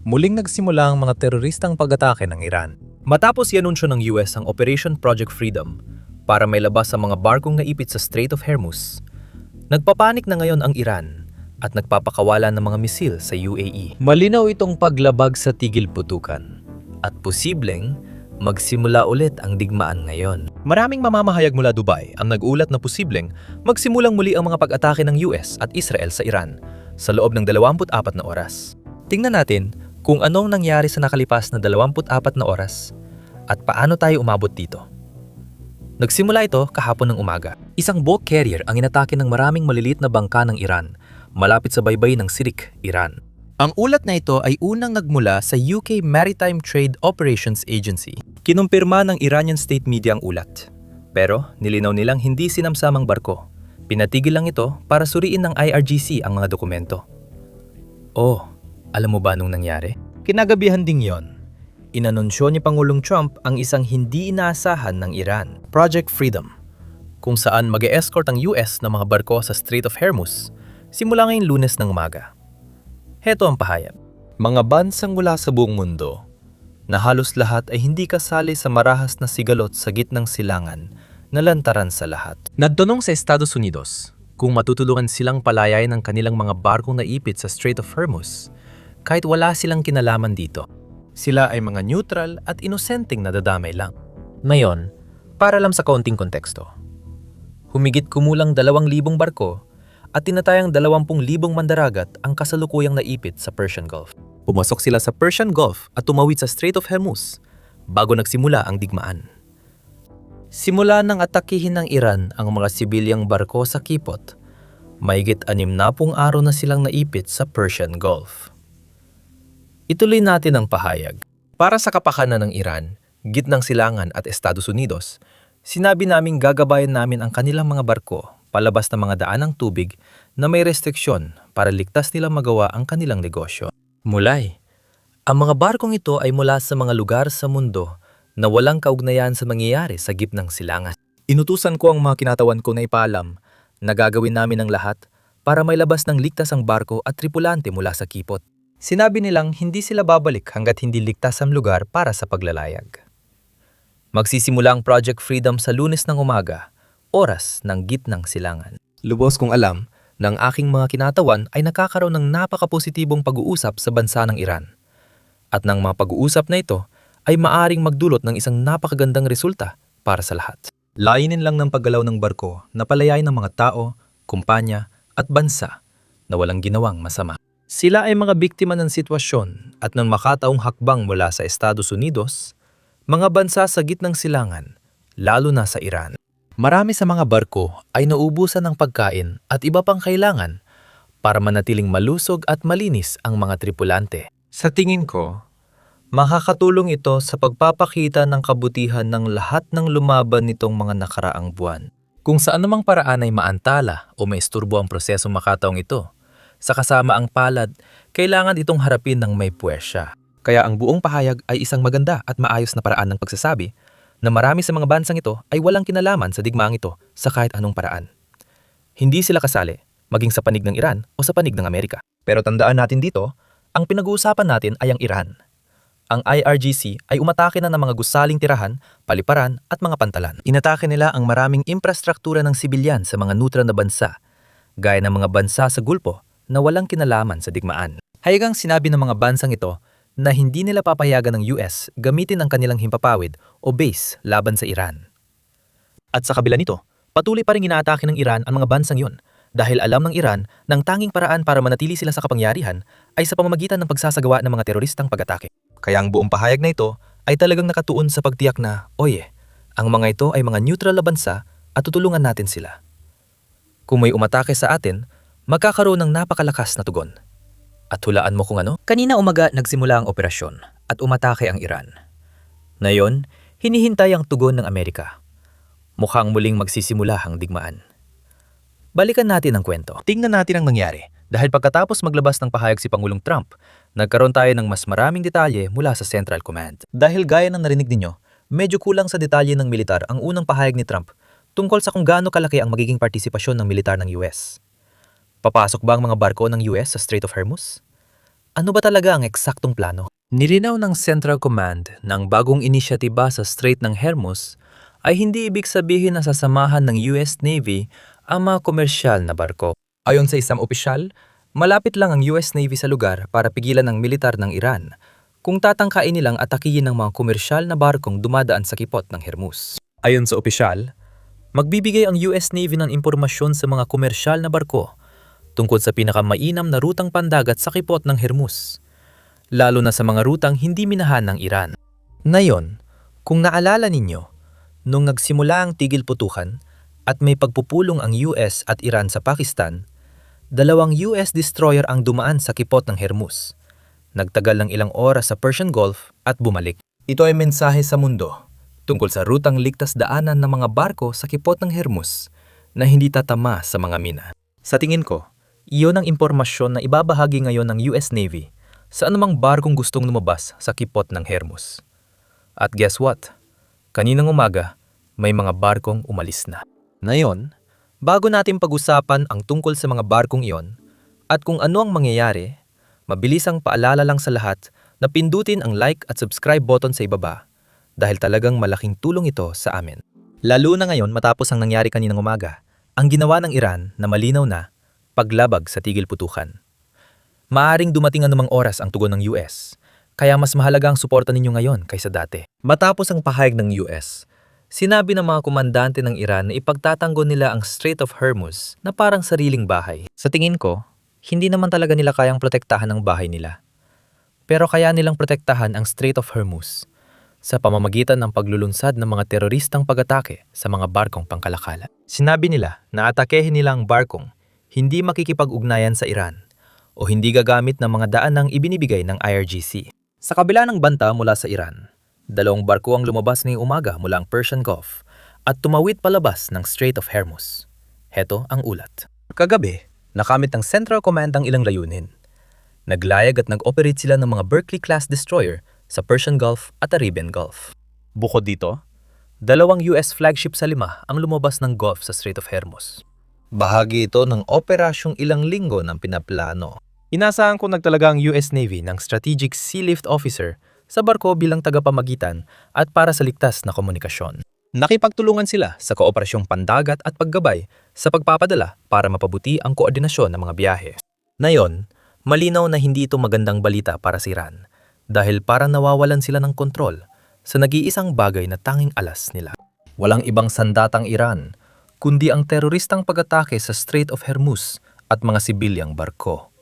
Muling nagsimula ang mga teroristang pag-atake ng Iran. Matapos ianunsyo ng US ang Operation Project Freedom para may labas ang mga barkong naipit sa Strait of Hormuz, nagpapanik na ngayon ang Iran at nagpapakawalan ng mga misil sa UAE. Malinaw itong paglabag sa tigil putukan. At posibleng magsimula ulit ang digmaan ngayon. Maraming mamamahayag mula Dubai ang nag-ulat na posibleng magsimulang muli ang mga pag-atake ng US at Israel sa Iran sa loob ng 24 na oras. Tingnan natin kung anong nangyari sa nakalipas na 24 na oras at paano tayo umabot dito. Nagsimula ito kahapon ng umaga. Isang boat carrier ang inatake ng maraming maliliit na bangka ng Iran malapit sa baybay ng Sirik, Iran. Ang ulat na ito ay unang nagmula sa UK Maritime Trade Operations Agency. Kinumpirma ng Iranian state media ang ulat. Pero nilinaw nilang hindi sinamsamang barko. Pinatigil lang ito para suriin ng IRGC ang mga dokumento. Oh, alam mo ba anong nangyari? Kinagabihan ding yon. Inanunsyo ni Pangulong Trump ang isang hindi inaasahan ng Iran, Project Freedom, kung saan mag-e-escort ang US ng mga barko sa Strait of Hormuz simula ngayong Lunes ng umaga. Heto ang pahayag. Mga bansang mula sa buong mundo na halos lahat ay hindi kasali sa marahas na sigalot sa gitnang silangan na lantaran sa lahat. Nagtanong sa Estados Unidos kung matutulungan silang palayain ang kanilang mga barkong naipit sa Strait of Hormuz kahit wala silang kinalaman dito. Sila ay mga neutral at inosenteng nadadamay lang. Ngayon, para lang sa kaunting konteksto. Humigit kumulang 2,000 barko at tinatayang 20,000 mandaragat ang kasalukuyang naipit sa Persian Gulf. Pumasok sila sa Persian Gulf at tumawid sa Strait of Hormuz bago nagsimula ang digmaan. Simula nang atakihin ng Iran ang mga sibilyang barko sa Kipot, mahigit 60 araw na silang naipit sa Persian Gulf. Ituloy natin ang pahayag. Para sa kapakanan ng Iran, gitnang silangan at Estados Unidos, sinabi naming gagabayan namin ang kanilang mga barko palabas ng mga daan ng tubig na may restriksyon para ligtas nilang magawa ang kanilang negosyo. Mulay, ang mga barkong ito ay mula sa mga lugar sa mundo na walang kaugnayan sa mangyayari sa gitnang silangan. Inutusan ko ang mga kinatawan ko na ipaalam na gagawin namin ang lahat para may labas ng ligtas ang barko at tripulante mula sa Kipot. Sinabi nilang hindi sila babalik hanggat hindi ligtas ang lugar para sa paglalayag. Magsisimula ang Project Freedom sa Lunes ng umaga, oras ng gitnang silangan. Lubos kong alam na ang aking mga kinatawan ay nakakaroon ng napakapositibong pag-uusap sa bansa ng Iran. At ng mga pag-uusap na ito ay maaring magdulot ng isang napakagandang resulta para sa lahat. Layunin lang ng paggalaw ng barko na palayain ng mga tao, kumpanya at bansa na walang ginawang masama. Sila ay mga biktima ng sitwasyon at ng makataong hakbang mula sa Estados Unidos, mga bansa sa gitnang silangan, lalo na sa Iran. Marami sa mga barko ay nauubusan ng pagkain at iba pang kailangan para manatiling malusog at malinis ang mga tripulante. Sa tingin ko, makakatulong ito sa pagpapakita ng kabutihan ng lahat ng lumaban nitong mga nakaraang buwan. Kung sa anumang paraan ay maantala o maisturbo ang prosesong makataong ito, sa kasama ang palad, kailangan itong harapin ng may puwersya. Kaya ang buong pahayag ay isang maganda at maayos na paraan ng pagsasabi na marami sa mga bansang ito ay walang kinalaman sa digmaang ito sa kahit anong paraan. Hindi sila kasali, maging sa panig ng Iran o sa panig ng Amerika. Pero tandaan natin dito, ang pinag-uusapan natin ay ang Iran. Ang IRGC ay umatake na ng mga gusaling tirahan, paliparan at mga pantalan. Inatake nila ang maraming infrastruktura ng sibilyan sa mga neutral na bansa, gaya ng mga bansa sa Gulpo na walang kinalaman sa digmaan. Hayagang sinabi ng mga bansang ito na hindi nila papayagan ng US gamitin ang kanilang himpapawid o base laban sa Iran. At sa kabila nito, patuloy pa rin inaatake ng Iran ang mga bansang yon dahil alam ng Iran na ang tanging paraan para manatili sila sa kapangyarihan ay sa pamamagitan ng pagsasagawa ng mga teroristang pag-atake. Kaya ang buong pahayag na ito ay talagang nakatuon sa pagtiyak na, oye, ang mga ito ay mga neutral na bansa at tutulungan natin sila. Kung may umatake sa atin, magkakaroon ng napakalakas na tugon. At hulaan mo kung ano? Kanina umaga nagsimula ang operasyon at umatake ang Iran. Ngayon, hinihintay ang tugon ng Amerika. Mukhang muling magsisimula ang digmaan. Balikan natin ang kwento. Tingnan natin ang nangyari. Dahil pagkatapos maglabas ng pahayag si Pangulong Trump, nagkaroon tayo ng mas maraming detalye mula sa Central Command. Dahil gaya ng narinig ninyo, medyo kulang sa detalye ng militar ang unang pahayag ni Trump tungkol sa kung gaano kalaki ang magiging partisipasyon ng militar ng US. Papasok ba ang mga barko ng US sa Strait of Hormuz? Ano ba talaga ang eksaktong plano? Nilinaw ng Central Command na ang bagong inisyatiba sa Strait ng Hormuz ay hindi ibig sabihin na sasamahan ng US Navy ang mga komersyal na barko. Ayon sa isang opisyal, malapit lang ang US Navy sa lugar para pigilan ang militar ng Iran kung tatangkain nilang atakihin ng mga komersyal na barkong dumadaan sa kipot ng Hormuz. Ayon sa opisyal, magbibigay ang US Navy ng impormasyon sa mga komersyal na barko tungkol sa pinakamainam na rutang pandagat sa kipot ng Hormuz, lalo na sa mga rutang hindi minahan ng Iran. Ngayon, kung naalala ninyo, nung nagsimula ang tigil putukan at may pagpupulong ang US at Iran sa Pakistan, 2 US destroyer ang dumaan sa kipot ng Hormuz. Nagtagal ng ilang oras sa Persian Gulf at bumalik. Ito ay mensahe sa mundo tungkol sa rutang ligtas daanan ng mga barko sa kipot ng Hormuz na hindi tatama sa mga mina. Sa tingin ko, iyon ang impormasyon na ibabahagi ngayon ng US Navy sa anumang barkong gustong lumabas sa kipot ng Hormuz. At guess what? Kaninang umaga, may mga barkong umalis na. Ngayon, bago natin pag-usapan ang tungkol sa mga barkong iyon at kung ano ang mangyayari, mabilisang paalala lang sa lahat na pindutin ang like at subscribe button sa ibaba dahil talagang malaking tulong ito sa amin. Lalo na ngayon matapos ang nangyari kaninang umaga, ang ginawa ng Iran na malinaw na paglabag sa tigil putukan. Maaring dumating anumang oras ang tugon ng US, kaya mas mahalaga ang suporta ninyo ngayon kaysa dati. Matapos ang pahayag ng US, sinabi ng mga komandante ng Iran na ipagtatanggol nila ang Strait of Hormuz na parang sariling bahay. Sa tingin ko, hindi naman talaga nila kayang protektahan ang bahay nila. Pero kaya nilang protektahan ang Strait of Hormuz sa pamamagitan ng paglulunsad ng mga teroristang pag-atake sa mga barkong pangkalakala. Sinabi nila na atakehin nila ang barkong hindi makikipag-ugnayan sa Iran o hindi gagamit ng mga daan ng ibinibigay ng IRGC. Sa kabila ng banta mula sa Iran, 2 barko ang lumabas ngayong umaga mula ang Persian Gulf at tumawid palabas ng Strait of Hormuz. Heto ang ulat. Kagabi, nakamit ng Central Command ang ilang layunin. Naglayag at nag-operate sila ng mga Berkeley-class destroyer sa Persian Gulf at Arabian Gulf. Bukod dito, 2 US flagship sa 5 ang lumabas ng Gulf sa Strait of Hormuz. Bahagi ito ng operasyong ilang linggo ng pinaplano. Inasahan ko nagtalaga ang US Navy ng Strategic Sea Lift Officer sa barko bilang tagapamagitan at para sa ligtas na komunikasyon. Nakipagtulungan sila sa kooperasyong pandagat at paggabay sa pagpapadala para mapabuti ang koordinasyon ng mga biyahe. Ngayon, malinaw na hindi ito magandang balita para sa Iran dahil parang nawawalan sila ng kontrol sa nag-iisang bagay na tanging alas nila. Walang ibang sandatang Iran kundi ang teroristang pag-atake sa Strait of Hormuz at mga sibilyang barko.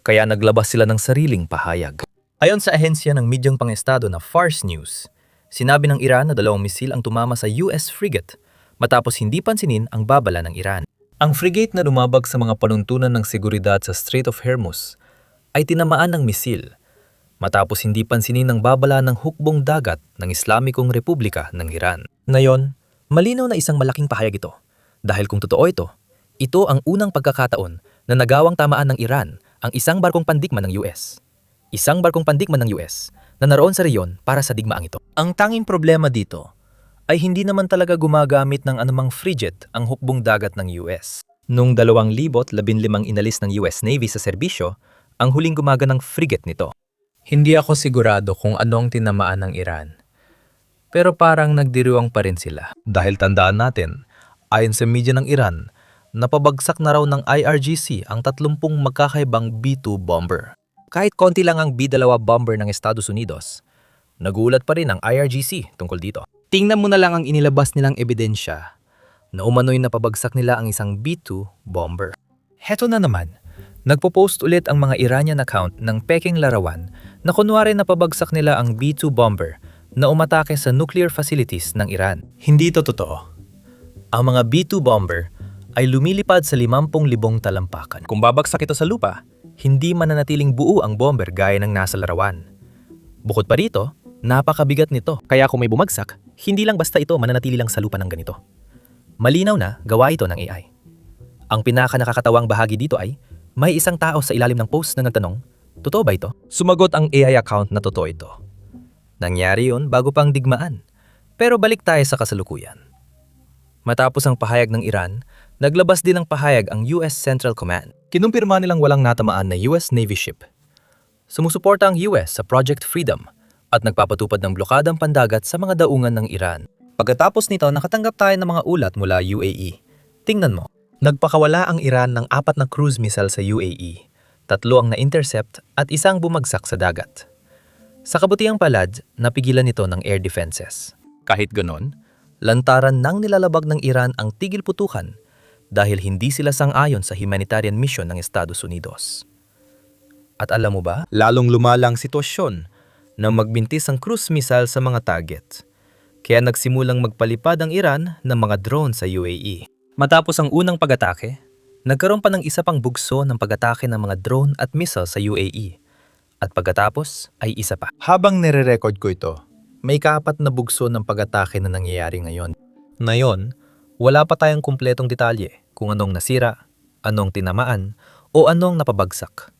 Kaya naglabas sila ng sariling pahayag. Ayon sa ahensya ng medyang pang-estado na Fars News, sinabi ng Iran na 2 misil ang tumama sa US frigate matapos hindi pansinin ang babala ng Iran. Ang frigate na lumabag sa mga panuntunan ng seguridad sa Strait of Hormuz ay tinamaan ng misil matapos hindi pansinin ang babala ng hukbong dagat ng Islamikong Republika ng Iran. Ngayon, malinaw na isang malaking pahayag ito dahil kung totoo ito ang unang pagkakataon na nagawang tamaan ng Iran ang isang barkong pandikma ng US. Isang barkong pandikma ng US na naroon sa reyon para sa digmaang ito. Ang tanging problema dito ay hindi naman talaga gumagamit ng anumang frigate ang hukbong dagat ng US. Noong 2015 inalis ng US Navy sa serbisyo ang huling gumaganang frigate nito. Hindi ako sigurado kung anong tinamaan ng Iran. Pero parang nagdiriwang pa rin sila. Dahil tandaan natin, ayon sa media ng Iran, napabagsak na raw ng IRGC ang 30 magkakaibang B-2 bomber. Kahit konti lang ang B-2 bomber ng Estados Unidos, nagulat pa rin ang IRGC tungkol dito. Tingnan mo na lang ang inilabas nilang ebidensya na umano'y napabagsak nila ang isang B-2 bomber. Heto na naman, nagpo-post ulit ang mga Iranian account ng peking larawan na kunwari napabagsak nila ang B-2 bomber na umatake sa nuclear facilities ng Iran. Hindi ito totoo. Ang mga B-2 bomber ay lumilipad sa 50,000 talampakan. Kung babagsak ito sa lupa, hindi mananatiling buo ang bomber gaya ng nasa larawan. Bukod pa rito, napakabigat nito. Kaya kung may bumagsak, hindi lang basta ito mananatili lang sa lupa ng ganito. Malinaw na gawa ito ng AI. Ang pinaka-nakakatawang bahagi dito ay may isang tao sa ilalim ng post na nagtanong, totoo ba ito? Sumagot ang AI account na totoo ito. Nangyari yun bago pang digmaan. Pero balik tayo sa kasalukuyan. Matapos ang pahayag ng Iran, naglabas din ng pahayag ang US Central Command. Kinumpirma nilang walang natamaan na US Navy ship Sumusuporta ang US sa Project Freedom at nagpapatupad ng blokadang pandagat sa mga daungan ng Iran. Pagkatapos nito, nakatanggap tayo ng mga ulat mula UAE. Tingnan mo. Nagpakawala ang Iran ng 4 na cruise missile sa UAE, 3 ang na-intercept at 1 bumagsak sa dagat. Sa kabutihang palad, napigilan ito ng air defenses. Kahit ganon, lantaran nang nilalabag ng Iran ang tigil putukan dahil hindi sila sang-ayon sa humanitarian mission ng Estados Unidos. At alam mo ba, lalong lumalang sitwasyon na magbintis ang cruise missile sa mga target. Kaya nagsimulang magpalipad ang Iran ng mga drone sa UAE. Matapos ang unang pag-atake, nagkaroon pa ng isa pang bugso ng pag-atake ng mga drone at missile sa UAE. At pagkatapos ay isa pa. Habang nire-record ko ito, may kaapat na bugso ng pag-atake na nangyayari ngayon. Ngayon, wala pa tayong kumpletong detalye kung anong nasira, anong tinamaan, o anong napabagsak.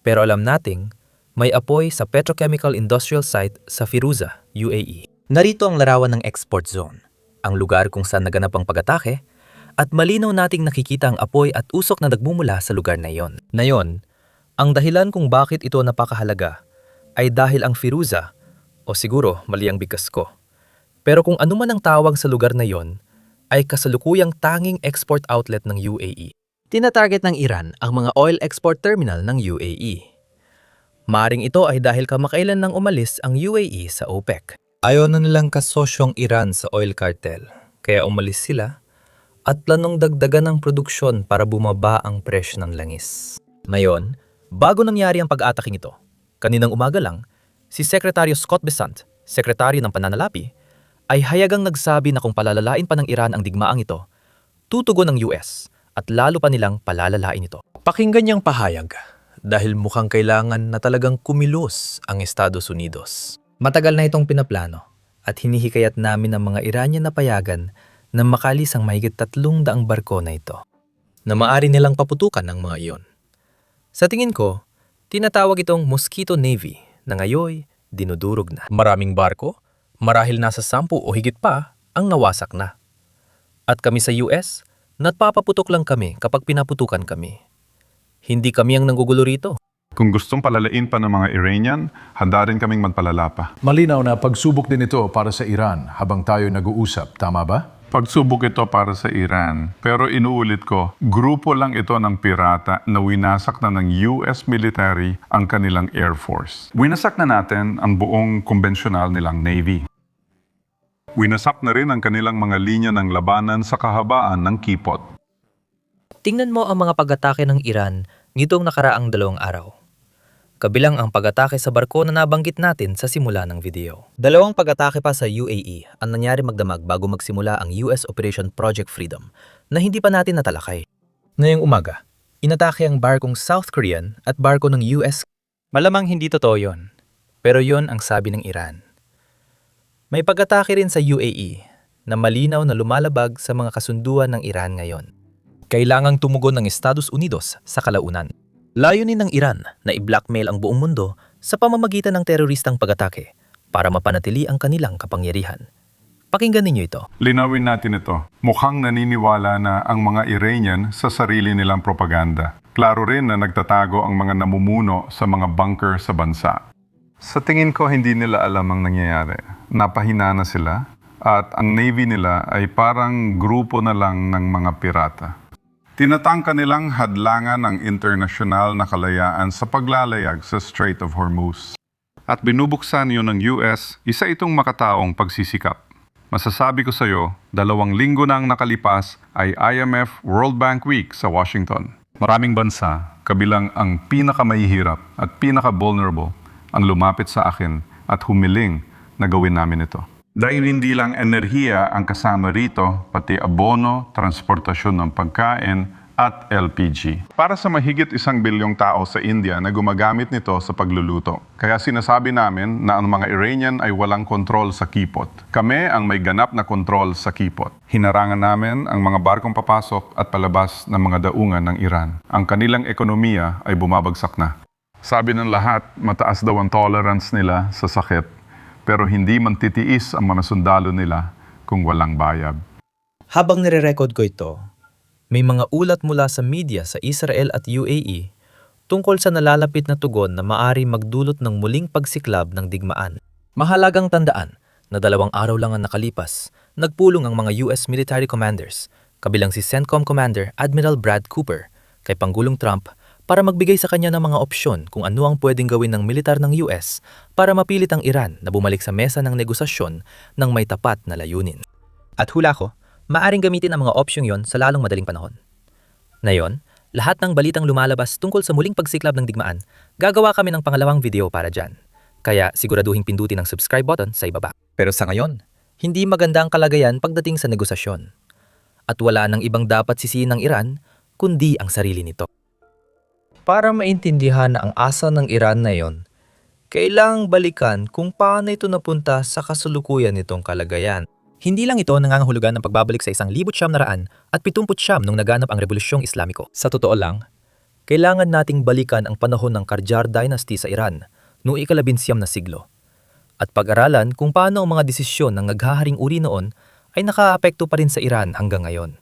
Pero alam nating may apoy sa petrochemical industrial site sa Firuza, UAE. Narito ang larawan ng export zone, ang lugar kung saan naganap ang pag-atake, at malinaw nating nakikita ang apoy at usok na nagmumula sa lugar na iyon. Ngayon, ang dahilan kung bakit ito napakahalaga ay dahil ang Firuza, o siguro mali ang bigkas ko, pero kung ano man ang tawag sa lugar na iyon, ay kasalukuyang tanging export outlet ng UAE. Tinatarget ng Iran ang mga oil export terminal ng UAE. Maaring ito ay dahil kamakailan nang umalis ang UAE sa OPEC. Ayaw na nilang kasosyong Iran sa oil cartel, kaya umalis sila at planong dagdagan ang produksyon para bumaba ang presyo ng langis. Ngayon, bago nangyari ang pag-ataking ito, kaninang umaga lang, si Sekretaryo Scott Bessant, Sekretaryo ng Pananalapi, ay hayagang nagsabi na kung palalalain pa ng Iran ang digmaang ito, tutugon ng US at lalo pa nilang palalalain ito. Pakinggan niyang pahayag dahil mukhang kailangan na talagang kumilos ang Estados Unidos. Matagal na itong pinaplano at hinihikayat namin ang mga Iranian na payagan na makalis ang mahigit 300 barko na ito na maaari nilang paputukan ng mga iyon. Sa tingin ko, tinatawag itong Mosquito Navy na ngayon dinudurog na. Maraming barko, marahil nasa 10 o higit pa, ang nawasak na. At kami sa US, nagpapaputok lang kami kapag pinaputukan kami. Hindi kami ang nanggugulo rito. Kung gustong palalain pa ng mga Iranian, handa rin kaming magpalala pa. Malinaw na pagsubok din ito para sa Iran habang tayo nag-uusap, tama ba? Pagsubok ito para sa Iran. Pero inuulit ko, grupo lang ito ng pirata na winasak na ng US military ang kanilang Air Force. Winasak na natin ang buong konbensyonal nilang Navy. Winasak na rin ang kanilang mga linya ng labanan sa kahabaan ng Kipot. Tingnan mo ang mga pag-atake ng Iran nitong nakaraang 2 araw. Kabilang ang pag-atake sa barko na nabanggit natin sa simula ng video. 2 pag-atake pa sa UAE ang nangyari magdamag bago magsimula ang US Operation Project Freedom na hindi pa natin natalakay. Ngayong umaga, inatake ang barkong South Korean at barko ng US. Malamang hindi totoo yon, pero yon ang sabi ng Iran. May pag-atake rin sa UAE na malinaw na lumalabag sa mga kasunduan ng Iran ngayon. Kailangang tumugon ng Estados Unidos sa kalaunan. Layunin ng Iran na i-blackmail ang buong mundo sa pamamagitan ng teroristang pag-atake para mapanatili ang kanilang kapangyarihan. Pakinggan ninyo ito. Linawin natin ito. Mukhang naniniwala na ang mga Iranian sa sarili nilang propaganda. Klaro rin na nagtatago ang mga namumuno sa mga bunker sa bansa. Sa tingin ko, hindi nila alam ang nangyayari. Napahina na sila at ang Navy nila ay parang grupo na lang ng mga pirata. Tinatangka nilang hadlangan ang internasyonal na kalayaan sa paglalayag sa Strait of Hormuz. At binubuksan yun ng US, isa itong makataong pagsisikap. Masasabi ko sa iyo, 2 linggo na ang nakalipas ay IMF World Bank Week sa Washington. Maraming bansa, kabilang ang pinakamahihirap at pinaka-vulnerable, ang lumapit sa akin at humiling na gawin namin ito. Dahil hindi lang enerhiya ang kasama rito, pati abono, transportasyon ng pagkain, at LPG. Para sa mahigit 1 bilyong tao sa India na gumagamit nito sa pagluluto. Kaya sinasabi namin na ang mga Iranian ay walang kontrol sa Kipot. Kami ang may ganap na kontrol sa Kipot. Hinarangan namin ang mga barkong papasok at palabas ng mga daungan ng Iran. Ang kanilang ekonomiya ay bumabagsak na. Sabi ng lahat, mataas daw ang tolerance nila sa sakit. Pero hindi man titiis ang mga sundalo nila kung walang bayad. Habang nire-record ko ito, may mga ulat mula sa media sa Israel at UAE tungkol sa nalalapit na tugon na maari magdulot ng muling pagsiklab ng digmaan. Mahalagang tandaan na 2 araw lang ang nakalipas, nagpulong ang mga US military commanders, kabilang si CENTCOM Commander Admiral Brad Cooper, kay Pangulong Trump para magbigay sa kanya ng mga opsyon kung ano ang pwedeng gawin ng militar ng US para mapilit ang Iran na bumalik sa mesa ng negosasyon ng may tapat na layunin. At hula ko, maaring gamitin ang mga opsyong yon sa lalong madaling panahon. Ngayon, lahat ng balitang lumalabas tungkol sa muling pagsiklab ng digmaan, gagawa kami ng pangalawang video para dyan. Kaya siguraduhin pindutin ang subscribe button sa ibaba. Pero sa ngayon, hindi maganda ang kalagayan pagdating sa negosasyon. At wala nang ibang dapat sisihin ng Iran kundi ang sarili nito. Para maintindihan ang asa ng Iran na iyon, kailangang balikan kung paano ito napunta sa kasalukuyan nitong kalagayan. Hindi lang ito nangangahulugan ng pagbabalik sa 1979 nung naganap ang Rebolusyong Islamiko. Sa totoo lang, kailangan nating balikan ang panahon ng Qajar Dynasty sa Iran noong ika-19 na siglo at pag-aralan kung paano ang mga desisyon ng naghaharing uri noon ay nakaapekto pa rin sa Iran hanggang ngayon.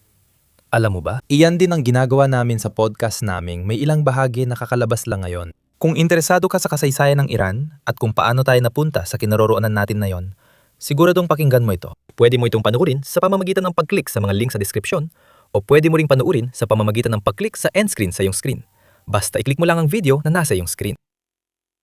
Alam mo ba, iyan din ang ginagawa namin sa podcast naming may ilang bahagi na kakalabas lang ngayon. Kung interesado ka sa kasaysayan ng Iran at kung paano tayo napunta sa kinaroroonan natin na yon, siguradong pakinggan mo ito. Pwede mo itong panuorin sa pamamagitan ng pag-click sa mga link sa description o pwede mo ring panuorin sa pamamagitan ng pag-click sa end screen sa iyong screen. Basta i-click mo lang ang video na nasa iyong screen.